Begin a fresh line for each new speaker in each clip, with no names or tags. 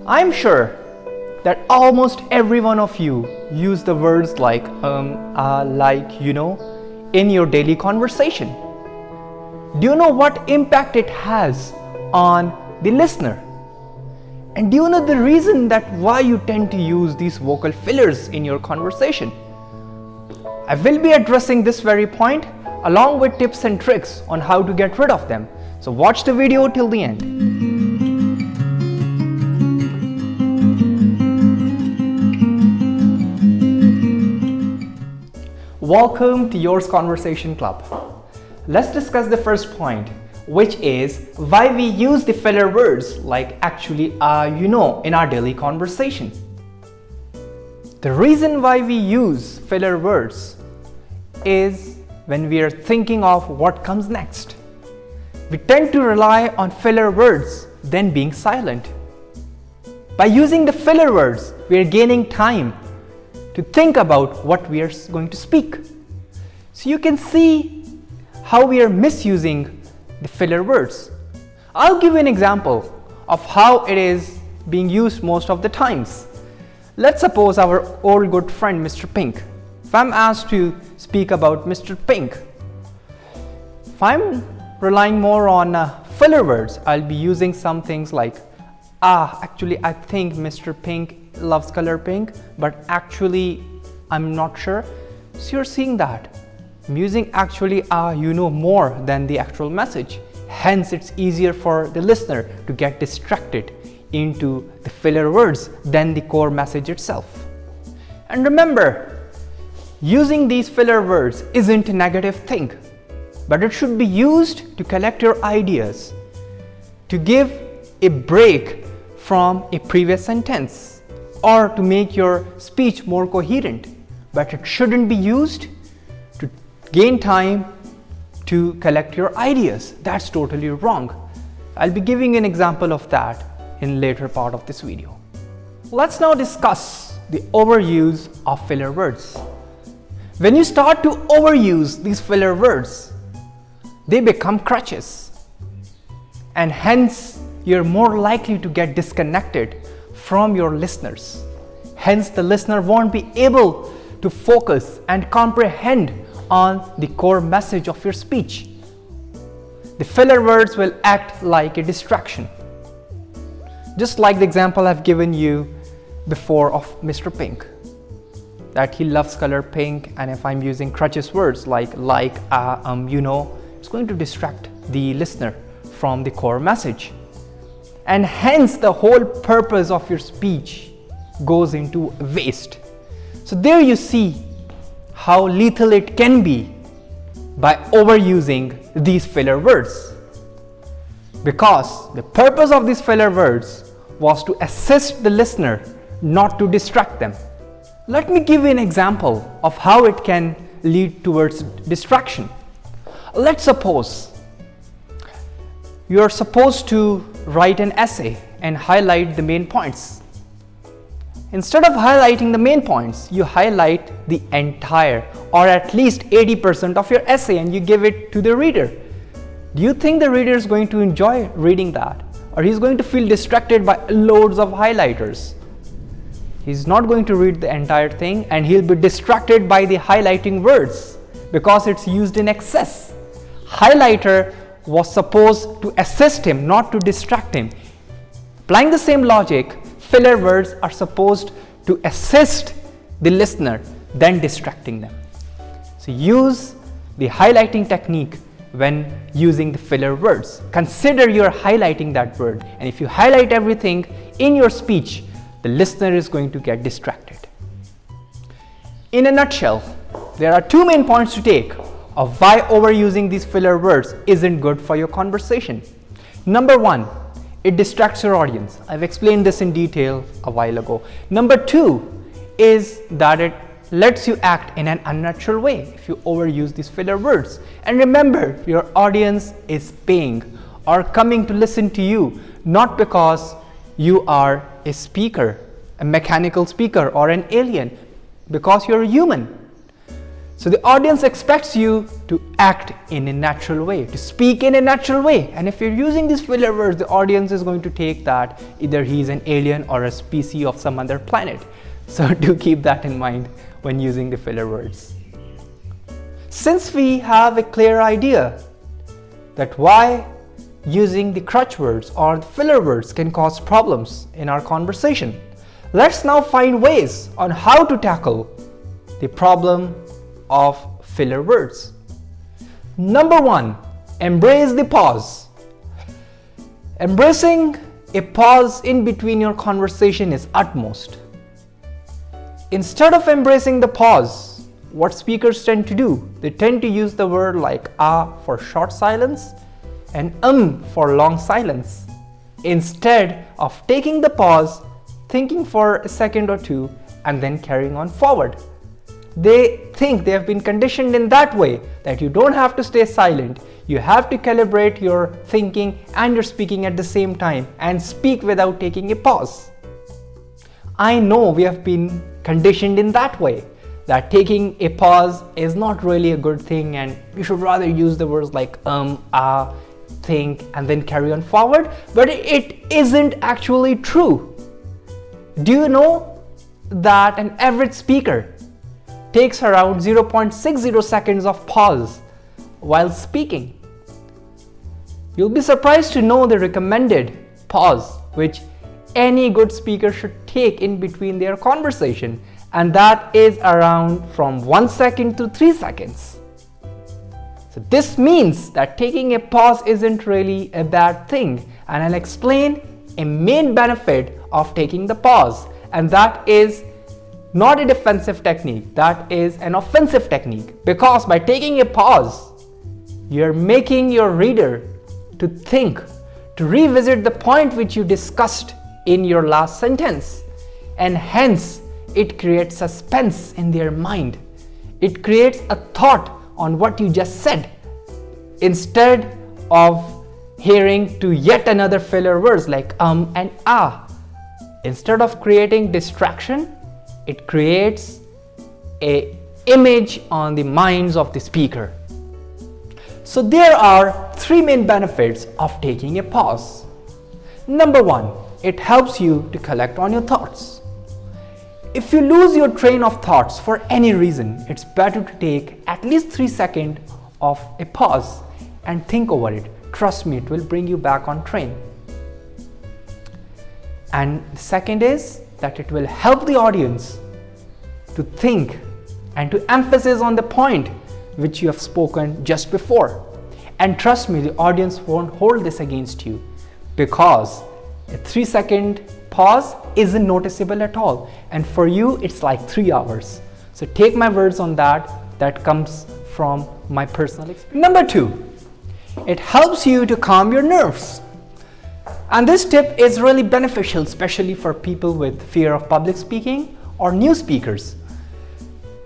I'm sure that almost every one of you use the words like, in your daily conversation. Do you know what impact it has on the listener? And do you know the reason that why you tend to use these vocal fillers in your conversation? I will be addressing this very point along with tips and tricks on how to get rid of them. So watch the video till the end. Welcome to Yours Conversation Club. Let's discuss the first point, which is why we use the filler words like actually, in our daily conversation. The reason why we use filler words is when we are thinking of what comes next. We tend to rely on filler words than being silent. By using the filler words, we are gaining time to think about what we are going to speak. So you can see how we are misusing the filler words. I'll give you an example of how it is being used most of the times. Let's suppose our old good friend Mr. Pink. If I'm asked to speak about Mr. Pink, if I'm relying more on filler words, I'll be using some things like, actually I think Mr. Pink loves color pink, but actually I'm not sure. So you're seeing that I'm using actually more than the actual message. Hence it's easier for the listener to get distracted into the filler words than the core message itself. And remember, using these filler words isn't a negative thing, but it should be used to collect your ideas, to give a break from a previous sentence, or to make your speech more coherent. But it shouldn't be used to gain time to collect your ideas. That's totally wrong. I'll be giving an example of that in later part of this video. Let's now discuss the overuse of filler words. When you start to overuse these filler words, they become crutches, and hence you're more likely to get disconnected from your listeners. Hence the listener won't be able to focus and comprehend on the core message of your speech. The filler words will act like a distraction. Just like the example I've given you before of Mr. Pink, that he loves color pink, and if I'm using crutches words like, it's going to distract the listener from the core message. And hence the whole purpose of your speech goes into waste. So there you see how lethal it can be by overusing these filler words. Because the purpose of these filler words was to assist the listener, not to distract them. Let me give you an example of how it can lead towards distraction. Let's suppose you're supposed to write an essay and highlight the main points. Instead of highlighting the main points, you highlight the entire or at least 80% of your essay and you give it to the reader. Do you think the reader is going to enjoy reading that? Or he's going to feel distracted by loads of highlighters? He's not going to read the entire thing, and he'll be distracted by the highlighting words because it's used in excess. Highlighter was supposed to assist him, not to distract him. Applying the same logic, filler words are supposed to assist the listener than distracting them. So use the highlighting technique when using the filler words. Consider you're highlighting that word, and if you highlight everything in your speech, the listener is going to get distracted. In a nutshell, there are two main points to take of why overusing these filler words isn't good for your conversation. Number one, it distracts your audience. I've explained this in detail a while ago. Number two is that it lets you act in an unnatural way if you overuse these filler words. And remember, your audience is paying or coming to listen to you, not because you are a speaker, a mechanical speaker or an alien, because you're a human. So the audience expects you to act in a natural way, to speak in a natural way. And if you're using these filler words, the audience is going to take that either he's an alien or a species of some other planet. So do keep that in mind when using the filler words. Since we have a clear idea that why using the crutch words or the filler words can cause problems in our conversation, let's now find ways on how to tackle the problem of filler words. Number one, embrace the pause. Embracing a pause in between your conversation is utmost. Instead of embracing the pause, what speakers tend to do, they tend to use the word like for short silence and for long silence. Instead of taking the pause, thinking for a second or two, and then carrying on forward. They think they have been conditioned in that way that you don't have to stay silent. You have to calibrate your thinking and your speaking at the same time and speak without taking a pause. I know we have been conditioned in that way, that taking a pause is not really a good thing and you should rather use the words like think and then carry on forward, but it isn't actually true. Do you know that an average speaker takes around 0.60 seconds of pause while speaking? You'll be surprised to know the recommended pause which any good speaker should take in between their conversation, and that is around from 1 second to 3 seconds. So this means that taking a pause isn't really a bad thing, and I'll explain a main benefit of taking the pause, and that is not a defensive technique, that is an offensive technique, because by taking a pause, you're making your reader to think, to revisit the point which you discussed in your last sentence, and hence it creates suspense in their mind. It creates a thought on what you just said, instead of hearing to yet another filler words like and ah. Instead of creating distraction, it creates an image on the minds of the speaker. So there are 3 main benefits of taking a pause. Number 1, it helps you to collect on your thoughts. If you lose your train of thoughts for any reason, it's better to take at least 3 seconds of a pause and think over it. Trust me, it will bring you back on train. And the second is that it will help the audience to think and to emphasize on the point which you have spoken just before. And trust me, the audience won't hold this against you, because a 3-second pause isn't noticeable at all, and for you it's like 3 hours. So take my words on that. That comes from my personal experience. Number 2, it helps you to calm your nerves. And this tip is really beneficial, especially for people with fear of public speaking or new speakers.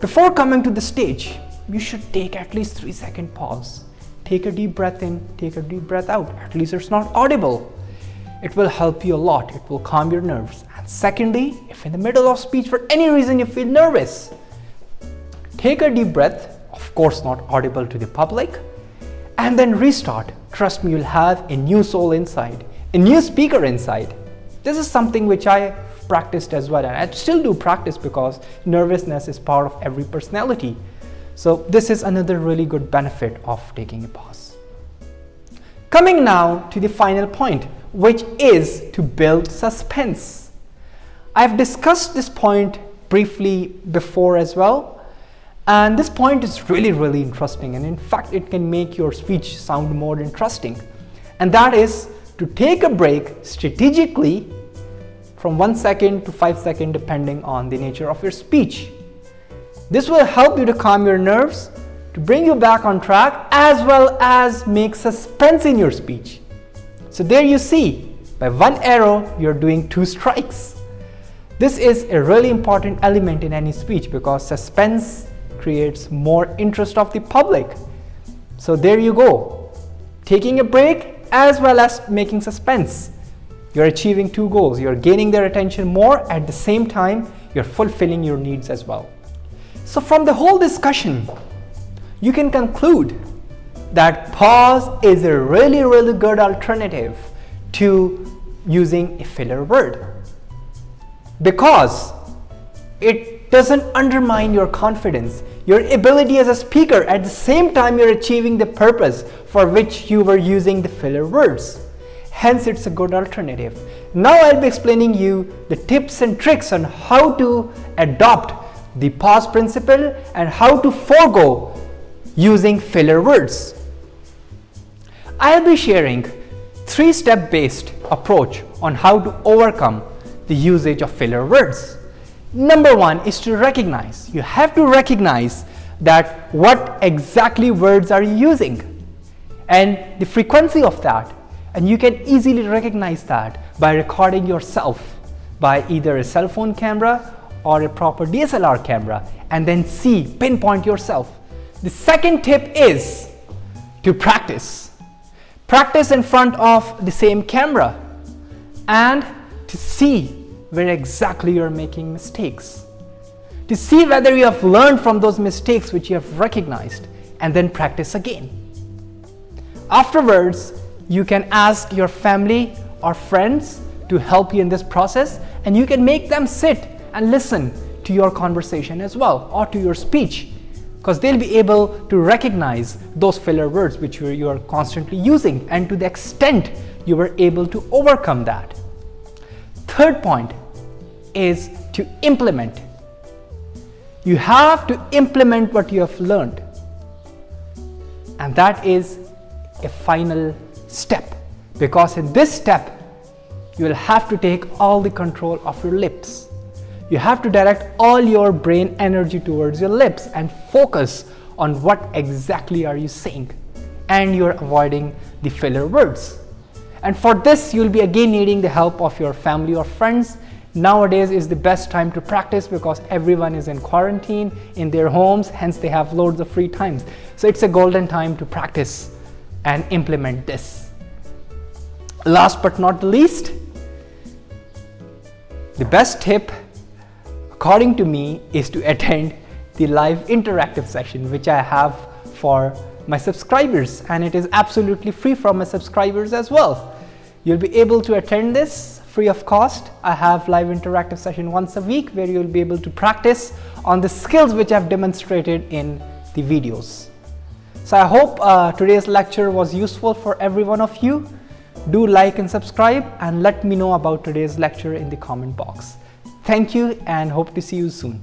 Before coming to the stage, you should take at least 3-second pause. Take a deep breath in, take a deep breath out. At least it's not audible. It will help you a lot. It will calm your nerves. And secondly, if in the middle of speech for any reason you feel nervous, take a deep breath, of course not audible to the public, and then restart. Trust me, you'll have a new soul inside, a new speaker inside. This is something which I practiced as well, and I still do practice because nervousness is part of every personality. So this is another really good benefit of taking a pause. Coming now to the final point, which is to build suspense. I've discussed this point briefly before as well, and this point is really interesting, and in fact it can make your speech sound more interesting, and that is to take a break strategically from 1 second to 5 seconds depending on the nature of your speech. This will help you to calm your nerves, to bring you back on track, as well as make suspense in your speech. So there you see, by one arrow you're doing 2 strikes. This is a really important element in any speech because suspense creates more interest of the public. So there you go, taking a break as well as making suspense. You're achieving 2 goals. You're gaining their attention more, at the same time you're fulfilling your needs as well. So from the whole discussion, you can conclude that pause is a really good alternative to using a filler word, because it doesn't undermine your confidence, your ability as a speaker. At the same time, you're achieving the purpose for which you were using the filler words. Hence, it's a good alternative. Now I'll be explaining you the tips and tricks on how to adopt the pause principle and how to forego using filler words. I'll be sharing 3-step based approach on how to overcome the usage of filler words. Number 1 is to recognize. You have to recognize that what exactly words are you using and the frequency of that. And you can easily recognize that by recording yourself by either a cell phone camera or a proper DSLR camera, and then pinpoint yourself. The second tip is to practice. Practice in front of the same camera and to see where exactly you're making mistakes. To see whether you have learned from those mistakes which you have recognized, and then practice again. Afterwards, you can ask your family or friends to help you in this process, and you can make them sit and listen to your conversation as well, or to your speech, because they'll be able to recognize those filler words which you are constantly using, and to the extent you were able to overcome that. Third point is to implement. You have to implement what you have learned, and that is a final step, because in this step you will have to take all the control of your lips. You have to direct all your brain energy towards your lips and focus on what exactly are you saying, and you're avoiding the filler words. And for this, you'll be again needing the help of your family or friends. Nowadays is the best time to practice because everyone is in quarantine in their homes, hence they have loads of free times. So it's a golden time to practice and implement this. Last but not the least, the best tip according to me is to attend the live interactive session which I have for my subscribers, and it is absolutely free for my subscribers as well. You'll be able to attend this free of cost. I have live interactive session once a week where you'll be able to practice on the skills which I've demonstrated in the videos. So I hope today's lecture was useful for every one of you. Do like and subscribe, and let me know about today's lecture in the comment box. Thank you and hope to see you soon.